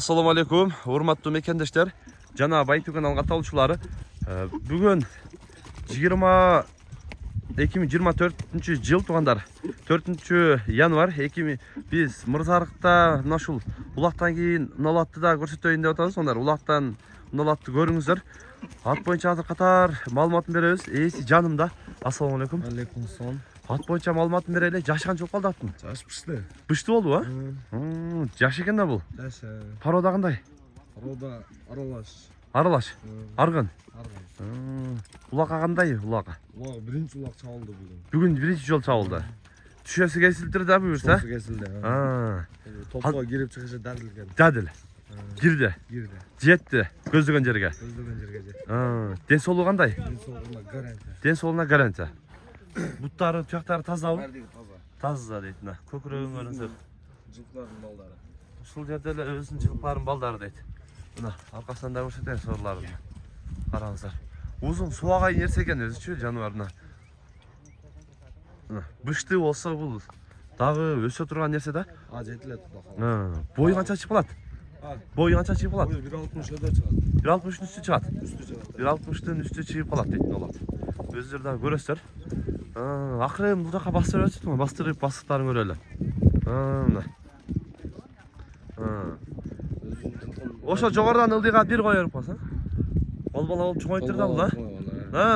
Assalamu alaikum, урматтуу мекендештер. Жана Байтүгөн алгат алуучулары. Бүгүн 2024 жыл туугандар. 4 январь 2000 биз Мырзарыкта мына ушул улактан кийин Уналатты да көрсөтөйүн деп атабыз. Сондар улактан Уналатты көрүңүздөр. Ат боюнча азыр катар маалыматын беребиз. Ээси жанымда. Ассаламу алейкум. Алейкум ассалам. Ат боюнча маалыматын берели. Жаш канча болуп калды аттын? Жаш пышты. Пышты болду, а? Жаш экен да бул. Жаш. Парода кандай? Парода аралаш. Аралаш. Аргын. Арган. Улакка кандай улакка? Улак биринчи улак чабылды бүгүн. Бүгүн биринчи жол чабылды. Түшөсү кесилиптир да буюрса? Сосы кесилди. Топко кирип чыгышы дадилген. Дадил. Кирди. Кирди. Жетти көздөгөн жерге. Көздөгөн жерге жетти. Ден соолугу кандай? Ден соолугуна гарантия. Ден соолугуна гарантия. Буттары, туяктары тазабы? Бардыгы таза. Таза дейт мына. Көкүрөгүн көрүңүздөр. Жылкылардын балдары. Ушул жерде эле өзүнүн жылкыларын балдары дейт. Мына аркасынан да көрсөтөйүн сорларын. Караңыздар. Узун суагай нерсе экен өзүчү жаныбарына. Мына бышты болсо бул дагы өсө турган нерсе да. Жетилет туда. Бою канча чыгып калат? Бою канча чыгып калат? 1.60 өдө чыгат. 1.60'ın üstü çıkat. Үстү чыгат. 1.60'ın üstü çıkıp kalat deytin oğlum. Özür daha görürsün. Akırım bu dakika bastırıyor tutma. Bastırıp bastıklarını görelim. Oşo joğardan ıldığa bir koyarıp basan. Ol bala olup çoğaytır da bu da.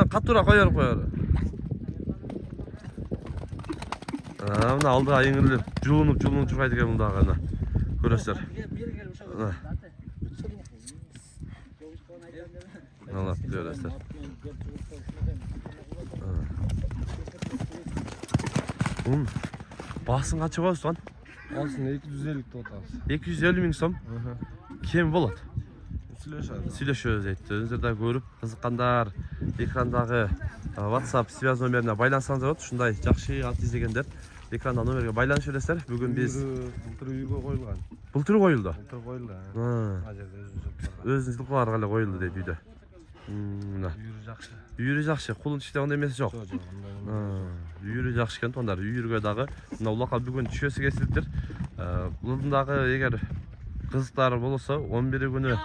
Kattura koyarıp koyarı. Mına aldığa yengilip julunup çoğaytır ki bunda ağına. Görürsün. Allah görürsün. Basın kaçı koysun? Алсын 250 тотабыз. 250 миң сом. Кем болот? Сүйлөшөбүз. Сүйлөшөбүз дейт. Өзүңүздөр да көрүп, кызыккандар экрандагы WhatsApp связь номерине байлансаңыздар болот. Ушундай жакшы ат издегендер экранда номерге байланышып элесиздер. Бүгүн биз былтыр үйгө коюлган. былтыр коюлду. Былтыр коюлду. Ал жерде өзүнүн Өзүнүн жылкылары эле коюлду дейт үйдө. Мына. үйүрү жакшы. Үйүрү жакшы, кулун ичте андай эмеси жок. Үйүрү жакшы экен тондар. Үйүргө дагы мына улакка бүгүн түшөсү кесилиптир. Булдун дагы эгер кызыктары болсо 11 күнү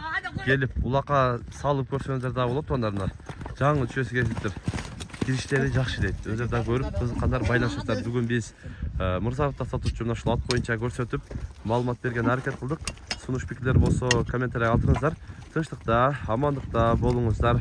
келип улакка салып көрсөңүздөр да болот тондар. Жаңы түшөсү кесилиптир. Кириштери жакшы дейт. Өзүңүздөр да көрүп кызыккандар байланышыңыздар. Бүгүн биз Мырзарыкта сатуучу мына ушул ат боюнча көрсөтүп, маалымат берген аракет кылдык. Сунуш пикирлер болсо комментарий калтырыңыздар. Тынчтыкта, амандыкта болуңуздар.